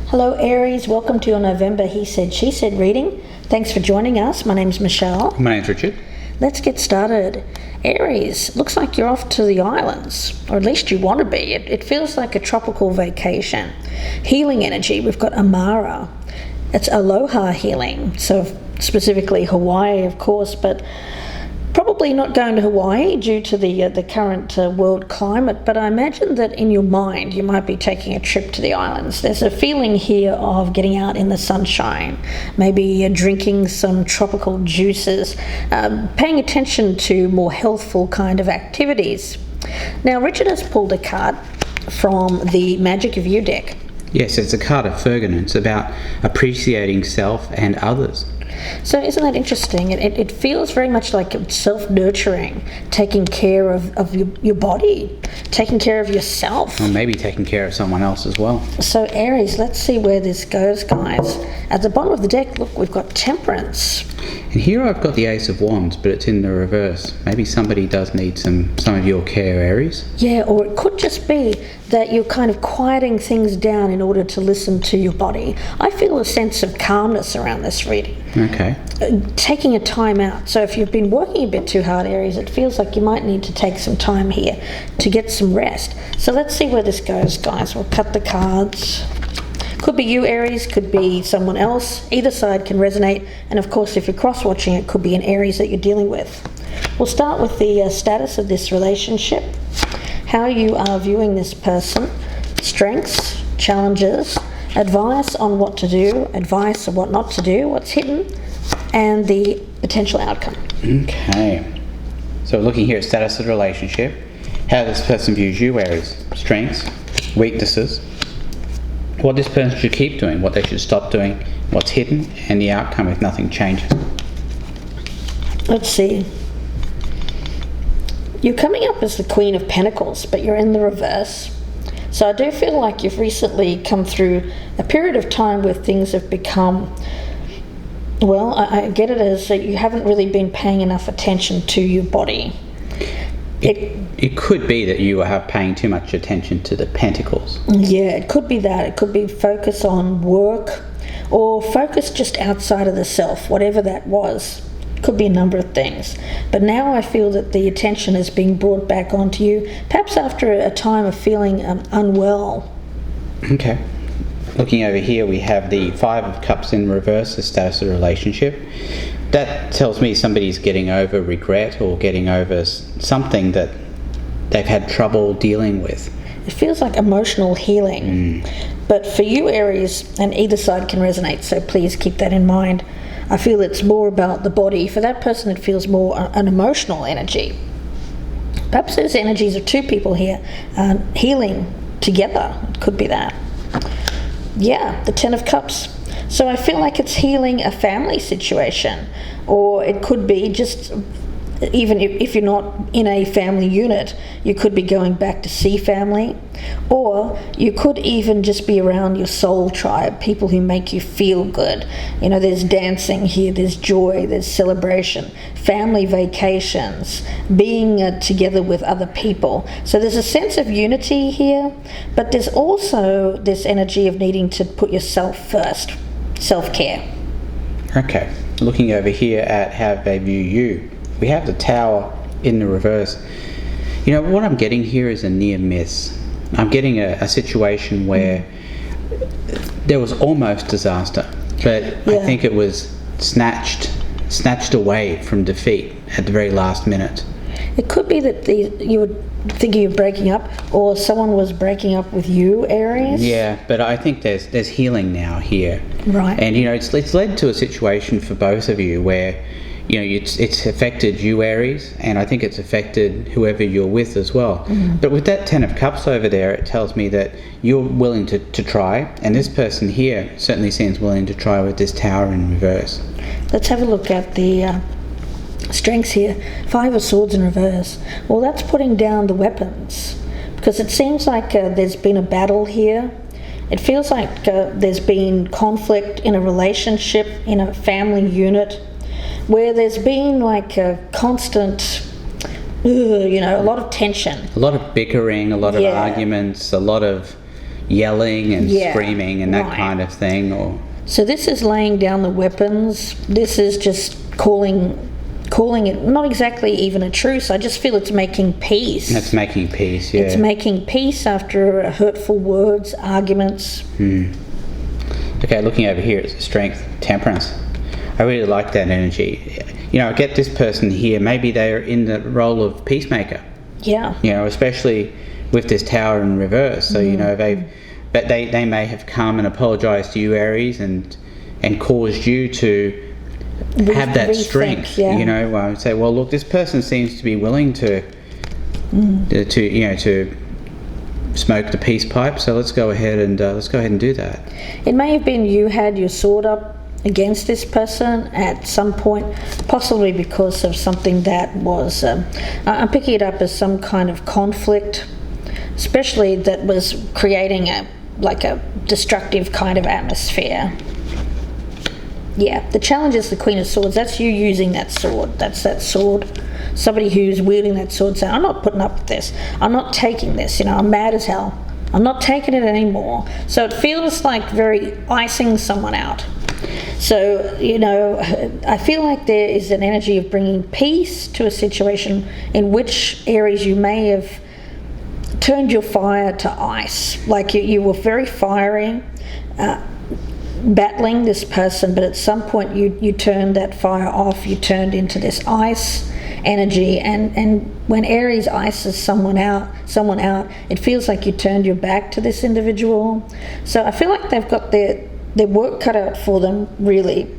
Hello Aries, welcome to your November He Said, She Said reading. Thanks for joining us. My name's Michelle. My name's Richard. Let's get started. Aries, looks like you're off to the islands, or at least you want to be. It feels like a tropical vacation. Healing energy, we've got Amara. It's aloha healing, so specifically Hawaii, of course, but probably not going to Hawaii due to the current world climate, but I imagine that in your mind you might be taking a trip to the islands. There's a feeling here of getting out in the sunshine, maybe drinking some tropical juices, paying attention to more healthful kind of activities. Now, Richard has pulled a card from the Magic of You deck. Yes, it's a card of Fergan. It's about appreciating self and others. So isn't that interesting? It feels very much like self-nurturing, taking care of your body, taking care of yourself. Or maybe taking care of someone else as well. So Aries, let's see where this goes, guys. At the bottom of the deck, look, we've got Temperance. And here I've got the Ace of Wands, but it's in the reverse. Maybe somebody does need some of your care, Aries. Yeah, or it could just be that you're kind of quieting things down in order to listen to your body. I feel a sense of calmness around this reading. Okay. Taking a time out. So if you've been working a bit too hard, Aries, it feels like you might need to take some time here to get some rest. So let's see where this goes, guys. We'll cut the cards. Could be you, Aries, could be someone else. Either side can resonate. And of course, if you're cross-watching, it could be an Aries that you're dealing with. We'll start with the status of this relationship, how you are viewing this person, strengths, challenges, advice on what to do, advice on what not to do, what's hidden, and the potential outcome. Okay. So looking here at status of the relationship, how this person views you, Aries, strengths, weaknesses, what this person should keep doing, what they should stop doing, what's hidden, and the outcome if nothing changes. Let's see. You're coming up as the Queen of Pentacles, but you're in the reverse. So I do feel like you've recently come through a period of time where things have become, well, I get it as that you haven't really been paying enough attention to your body. It could be that you are paying too much attention to the pentacles. Yeah, it could be that. It could be focus on work or focus just outside of the self, whatever that was. Could be a number of things. But now I feel that the attention is being brought back onto you, perhaps after a time of feeling unwell. Okay. Looking over here, we have the Five of Cups in reverse, the status of the relationship. That tells me somebody's getting over regret or getting over something that they've had trouble dealing with. It feels like emotional healing. But for you, Aries, and either side can resonate, so please keep that in mind. I feel it's more about the body. For that person, it feels more an emotional energy. Perhaps those energies of two people here healing together. It could be that. Yeah, the Ten of Cups. So I feel like it's healing a family situation, or it could be just, even if you're not in a family unit, you could be going back to see family, or you could even just be around your soul tribe, people who make you feel good. You know, there's dancing here, there's joy, there's celebration, family vacations, being together with other people. So there's a sense of unity here, but there's also this energy of needing to put yourself first. Self-care. Okay, looking over here at how they view you, we have the Tower in the reverse. You know, what I'm getting here is a near miss. I'm getting a situation where there was almost disaster, but I think it was snatched away from defeat at the very last minute. It could be that you were thinking of breaking up, or someone was breaking up with you, Aries. Yeah, but I think there's healing now here. Right. And you know, it's led to a situation for both of you where, you know, it's affected you, Aries, and I think it's affected whoever you're with as well. But with that Ten of Cups over there, it tells me that you're willing to try, and this person here certainly seems willing to try with this Tower in reverse. Let's have a look at the strengths here. Five of Swords in reverse. Well, that's putting down the weapons, because it seems like there's been a battle here. It feels like there's been conflict in a relationship, in a family unit, where there's been like a constant, a lot of tension. A lot of bickering, a lot of arguments, a lot of yelling and Yeah, screaming and that right. kind of thing, or So this is laying down the weapons. This is just calling it not exactly even a truce. I just feel it's making peace. that's making peace. Yeah. It's making peace after hurtful words, arguments. Okay, looking over here, it's strength, temperance. I really like that energy. You know, I get this person here, maybe they're in the role of peacemaker, Yeah. you know, especially with this tower in reverse. So, you know, they may have come and apologized to you, Aries, and caused you to have that rethink, strength, yeah. you know, say, well, look, this person seems to be willing to smoke the peace pipe, so let's go ahead and do that. It may have been you had your sword up against this person at some point, possibly because of something that was, I'm picking it up as some kind of conflict, especially that was creating a destructive kind of atmosphere. Yeah, the challenge is the Queen of Swords. That's you using that sword. That's that sword. Somebody who's wielding that sword saying, I'm not putting up with this. I'm not taking this. You know, I'm mad as hell. I'm not taking it anymore. So it feels like very icing someone out. So, you know, I feel like there is an energy of bringing peace to a situation in which Aries you may have turned your fire to ice. Like you were very fiery, battling this person, but at some point you turned that fire off. You turned into this ice energy, and when Aries ices someone out, it feels like you turned your back to this individual. So I feel like they've got their work cut out for them, really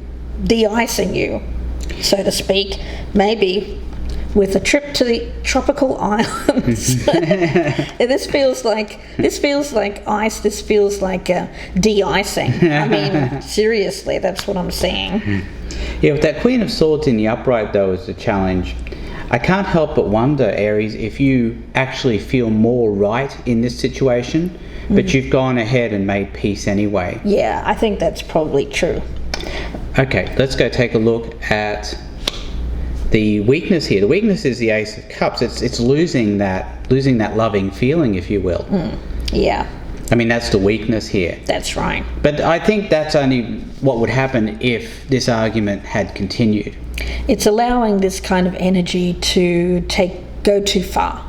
de-icing you, so to speak, maybe with a trip to the tropical islands. This feels like ice. This feels like de-icing. I mean, seriously, that's what I'm saying. Yeah, with that Queen of Swords in the upright, though, is the challenge. I can't help but wonder, Aries, if you actually feel more right in this situation, but you've gone ahead and made peace anyway. Yeah, I think that's probably true. Okay, let's go take a look at the weakness here. The weakness is the Ace of Cups. It's losing that loving feeling, if you will. Yeah, I mean, that's the weakness here. that's right. But I think that's only what would happen if this argument had continued. It's allowing this kind of energy to go too far.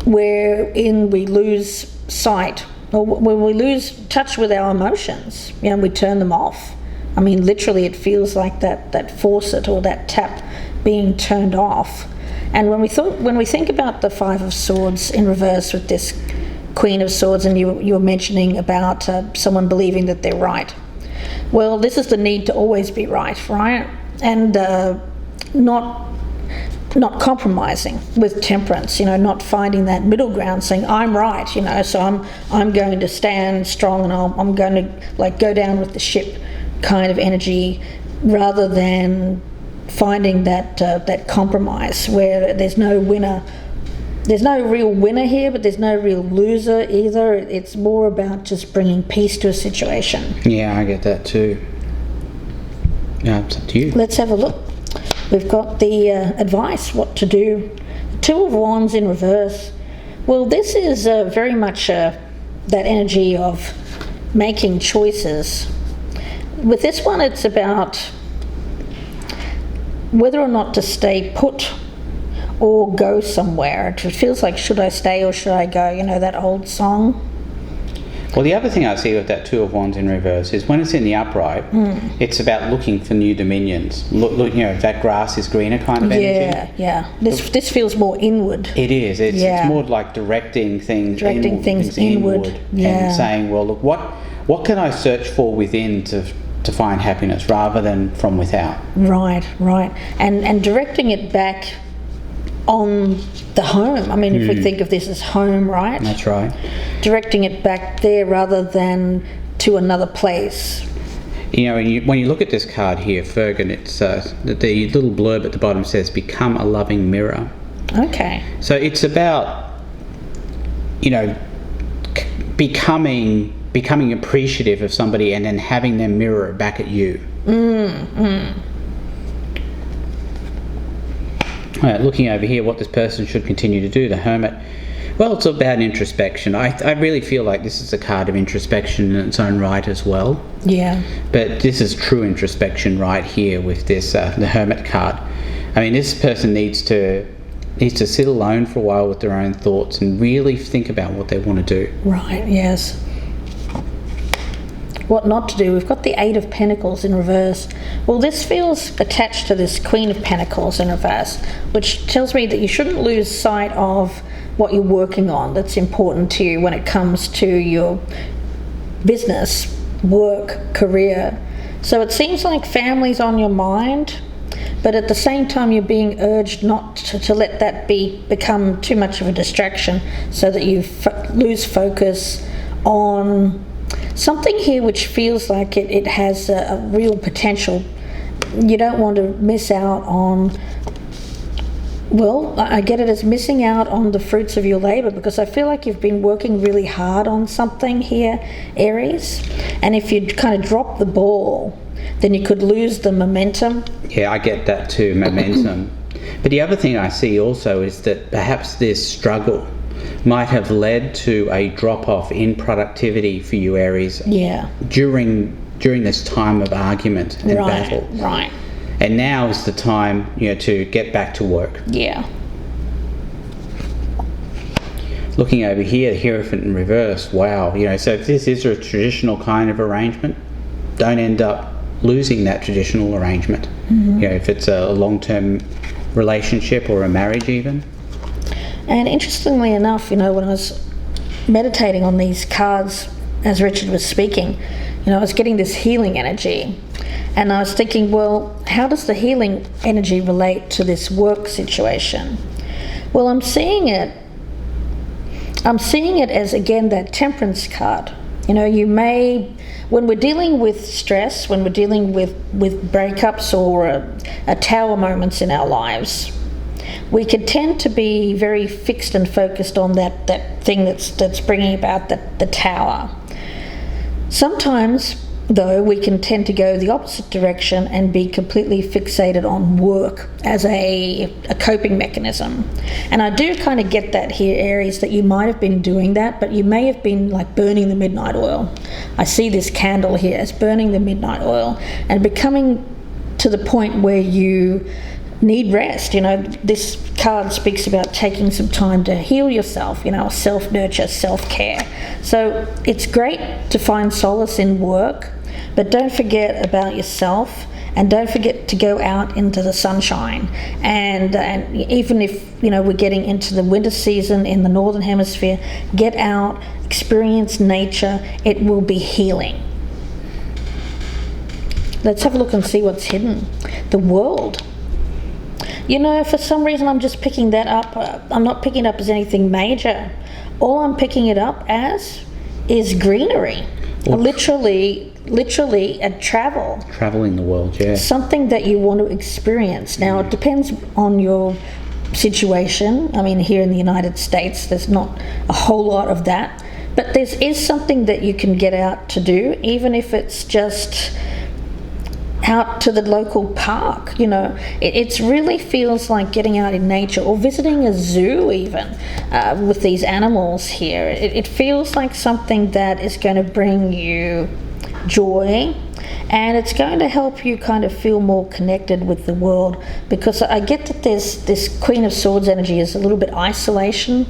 Wherein we lose sight, or when we lose touch with our emotions, you know, we turn them off. I mean, literally, it feels like that faucet or that tap being turned off. And when we think about the Five of Swords in reverse with this Queen of Swords, and you were mentioning about someone believing that they're right. Well, this is the need to always be right? And not compromising with temperance, you know, not finding that middle ground, saying I'm right, you know, so I'm going to stand strong and I'm going to go down with the ship kind of energy, rather than finding that compromise where there's no winner. There's no real winner here, but there's no real loser either. It's more about just bringing peace to a situation. Yeah, I get that too. Yeah, it's up to you. Let's have a look. We've got the advice, what to do. Two of Wands in reverse. Well, this is very much that energy of making choices. With this one, it's about whether or not to stay put or go somewhere. It feels like, should I stay or should I go? You know, that old song. Well, the other thing I see with that Two of Wands in reverse is when it's in the upright, it's about looking for new dominions. Look, you know, that grass is greener kind of energy. Yeah. This feels more inward. It is. It's more like directing things inward. Yeah. And saying, well, look, what can I search for within to find happiness rather than from without? Right. And directing it back on the home. I mean, if we think of this as home, right? That's right. Directing it back there rather than to another place. You know, when you look at this card here, Fergan, it's the little blurb at the bottom says, become a loving mirror. Okay. So it's about, you know, becoming appreciative of somebody and then having them mirror it back at you. All right, looking over here, what this person should continue to do, the Hermit. Well, it's about introspection. I really feel like this is a card of introspection in its own right as well. Yeah. But this is true introspection right here with this the Hermit card. I mean, this person needs to sit alone for a while with their own thoughts and really think about what they want to do. Right, yes. What not to do. We've got the Eight of Pentacles in reverse. Well, this feels attached to this Queen of Pentacles in reverse, which tells me that you shouldn't lose sight of what you're working on that's important to you when it comes to your business, work, career. So it seems like family's on your mind, but at the same time you're being urged not to let that become too much of a distraction, so that you lose focus on something here which feels like it has a real potential. You don't want to miss out on, well, I get it as missing out on the fruits of your labor, because I feel like you've been working really hard on something here, Aries, and if you kind of drop the ball, then you could lose the momentum. Yeah, I get that too, momentum. But the other thing I see also is that perhaps this struggle might have led to a drop-off in productivity for you, Aries. Yeah. During this time of argument and battle. Right. And now is the time, to get back to work. Yeah. Looking over here, the Hierophant in reverse. Wow. So if this is a traditional kind of arrangement, don't end up losing that traditional arrangement. Mm-hmm. If it's a long-term relationship or a marriage even. And interestingly enough, when I was meditating on these cards as Richard was speaking, I was getting this healing energy. And I was thinking, well, how does the healing energy relate to this work situation? Well, I'm seeing it as, again, that Temperance card. You may, when we're dealing with stress, when we're dealing with breakups or a tower moments in our lives, we could tend to be very fixed and focused on that thing that's bringing about the tower. Sometimes, though, we can tend to go the opposite direction and be completely fixated on work as a coping mechanism. And I do kind of get that here, Aries, that you might have been doing that, but you may have been like burning the midnight oil. I see this candle here as burning the midnight oil and becoming to the point where you need rest. This card speaks about taking some time to heal yourself, self-nurture, self-care. So it's great to find solace in work, but don't forget about yourself, and don't forget to go out into the sunshine. And even if, we're getting into the winter season in the Northern Hemisphere, get out, experience nature. It will be healing. Let's have a look and see what's hidden. The World. For some reason I'm just picking that up. I'm not picking it up as anything major. All I'm picking it up as is greenery. Literally a travel. Traveling the world, yeah. Something that you want to experience. Now, it depends on your situation. I mean, here in the United States, there's not a whole lot of that. But there is something that you can get out to do, even if it's just out to the local park. It really feels like getting out in nature, or visiting a zoo even, with these animals here. It feels like something that is going to bring you joy, and it's going to help you kind of feel more connected with the world, because I get that there's this Queen of Swords energy is a little bit isolation,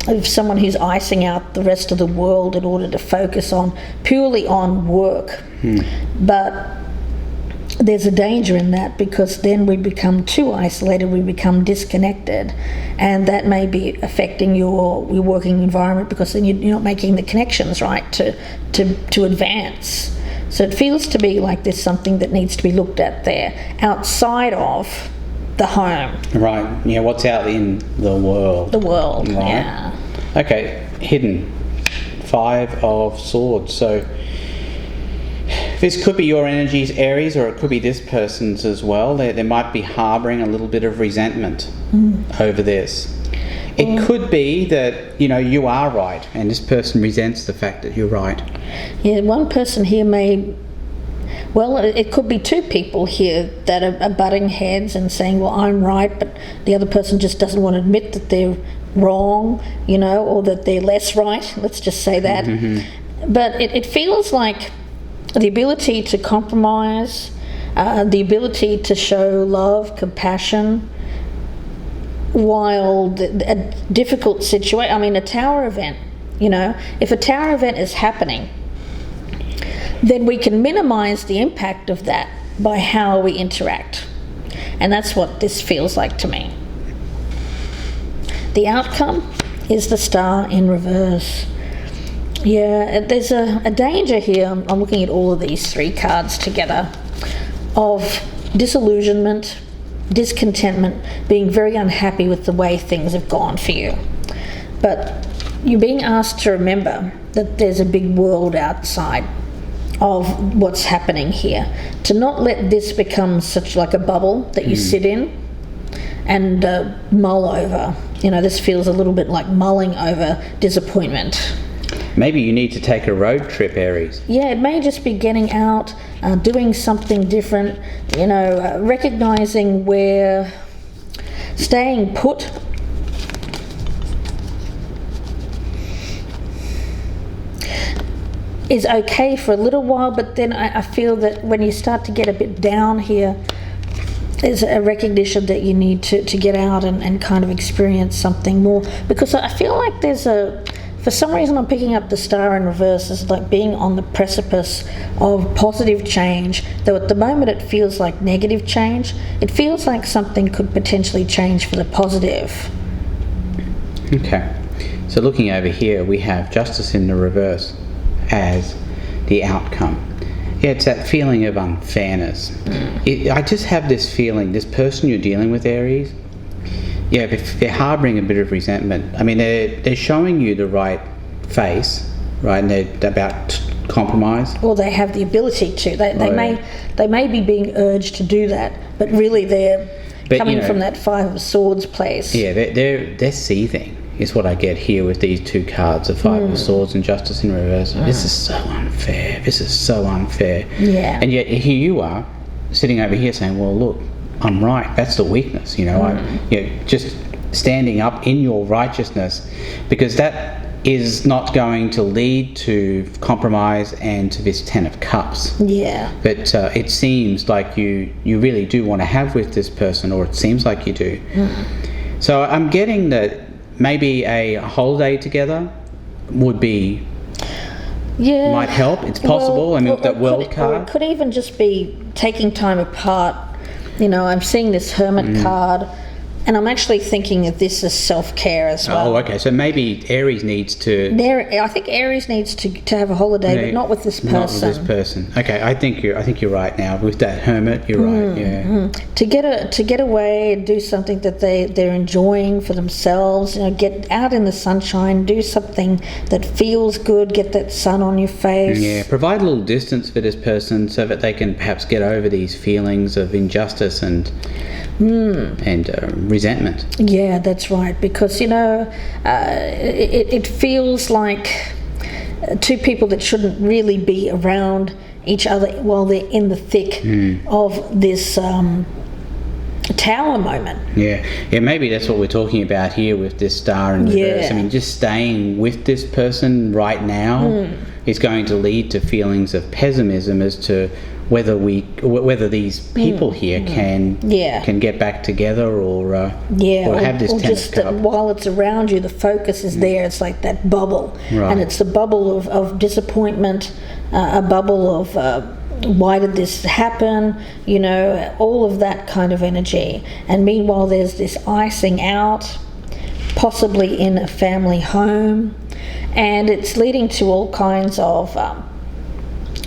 of someone who's icing out the rest of the world in order to focus purely on work. But there's a danger in that, because then we become too isolated, we become disconnected, and that may be affecting your working environment, because then you're not making the connections right to advance. So it feels to me like there's something that needs to be looked at there outside of the home. Right. Yeah, what's out in the world. The world, right. Yeah. Okay, hidden. 5 of Swords. So this could be your energies, Aries, or it could be this person's as well. They might be harbouring a little bit of resentment over this. It could be that, you are right, and this person resents the fact that you're right. Yeah, one person here it could be 2 people here that are butting heads and saying, well, I'm right, but the other person just doesn't want to admit that they're wrong, or that they're less right, let's just say that. But it feels like the ability to compromise, the ability to show love, compassion, while a difficult situation, a tower event, if a tower event is happening, then we can minimize the impact of that by how we interact. And that's what this feels like to me. The outcome is the Star in reverse. Yeah, there's a danger here. I'm looking at all of these 3 cards together, of disillusionment, discontentment, being very unhappy with the way things have gone for you. But you're being asked to remember that there's a big world outside of what's happening here. To not let this become such like a bubble that you sit in and mull over. This feels a little bit like mulling over disappointment. Maybe you need to take a road trip, Aries. Yeah, it may just be getting out, doing something different, recognizing where staying put is okay for a little while, but then I feel that when you start to get a bit down here, there's a recognition that you need to get out and kind of experience something more. Because I feel like for some reason I'm picking up the Star in reverse as like being on the precipice of positive change, though at the moment it feels like negative change. It feels like something could potentially change for the positive. Okay, so looking over here, we have Justice in the reverse as the outcome. Yeah, it's that feeling of unfairness. I just have this feeling, this person you're dealing with, Aries, yeah, if they're harbouring a bit of resentment, they're showing you the right face, right, and they're about compromise. Well, they have the ability to. They may be being urged to do that, but really they're coming from that 5 of Swords place. Yeah, they're seething, is what I get here with these 2 cards, the 5 of Swords and Justice in reverse. This is so unfair. This is so unfair. Yeah. And yet here you are, sitting over here saying, well, look, I'm right. That's the weakness, just standing up in your righteousness, because that is not going to lead to compromise and to this 10 of Cups. Yeah. But it seems like you really do want to have with this person, or it seems like you do. So I'm getting that maybe a holiday together would be... Yeah. might help. It's possible. With that World card. Or it could even just be taking time apart. I'm seeing this Hermit card, and I'm actually thinking that this is self-care as well. Oh, okay. So maybe Aries needs to... I think Aries needs to have a holiday, but not with this person. Not with this person. Okay, I think you're right now. With that Hermit, you're right, yeah. To get away and do something that they're enjoying for themselves, get out in the sunshine, do something that feels good, get that sun on your face. Yeah, provide a little distance for this person so that they can perhaps get over these feelings of injustice and resentment. Yeah, that's right. Because it feels like 2 people that shouldn't really be around each other while they're in the thick of this tower moment. Yeah, maybe that's what we're talking about here with this Star in reverse. Just staying with this person right now is going to lead to feelings of pessimism as to whether these people here can get back together or have this 10 of Cups. While it's around you, the focus is there. It's like that bubble, and it's the bubble of disappointment, a bubble of why did this happen, all of that kind of energy. And meanwhile there's this icing out, possibly in a family home, and it's leading to all kinds of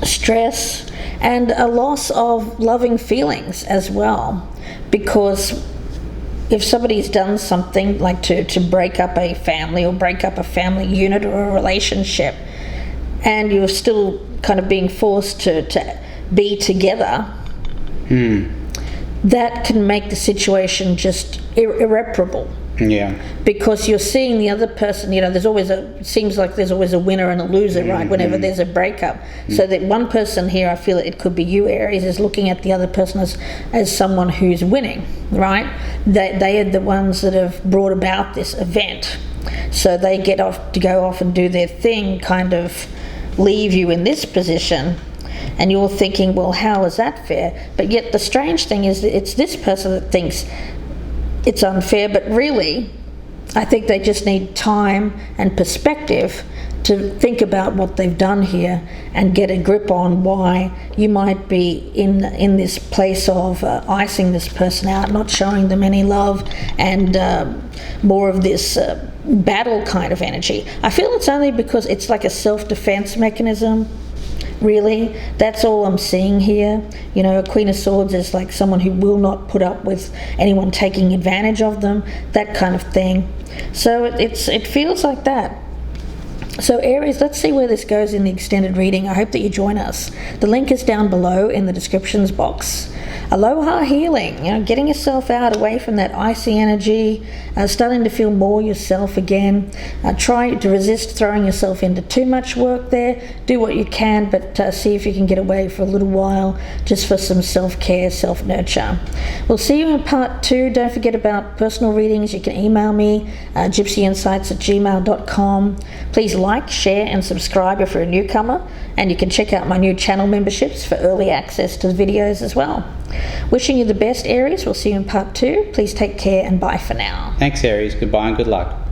stress and a loss of loving feelings as well. Because if somebody's done something like to break up a family or break up a family unit or a relationship, and you're still kind of being forced to be together, that can make the situation just irreparable. Yeah. Because you're seeing the other person, seems like there's always a winner and a loser, right, whenever there's a breakup. So that one person here, I feel it could be you, Aries, is looking at the other person as someone who's winning, right? They are the ones that have brought about this event. So they go off and do their thing, kind of leave you in this position. And you're thinking, well, how is that fair? But yet the strange thing is that it's this person that thinks it's unfair, but really, I think they just need time and perspective to think about what they've done here and get a grip on why you might be in this place of icing this person out, not showing them any love, and more of this battle kind of energy. I feel it's only because it's like a self-defense mechanism. Really, that's all I'm seeing here. A Queen of Swords is like someone who will not put up with anyone taking advantage of them, that kind of thing. So it feels like that. So Aries, let's see where this goes in the extended reading. I hope that you join us. The link is down below in the descriptions box. Aloha healing, getting yourself out away from that icy energy, starting to feel more yourself again. Try to resist throwing yourself into too much work there. Do what you can, but see if you can get away for a little while, just for some self-care, self-nurture. We'll see you in part 2. Don't forget about personal readings. You can email me, gypsyinsights@gmail.com. Please like, share, and subscribe if you're a newcomer. And you can check out my new channel memberships for early access to the videos as well. Wishing you the best, Aries. We'll see you in part 2. Please take care and bye for now. Thanks, Aries. Goodbye and good luck.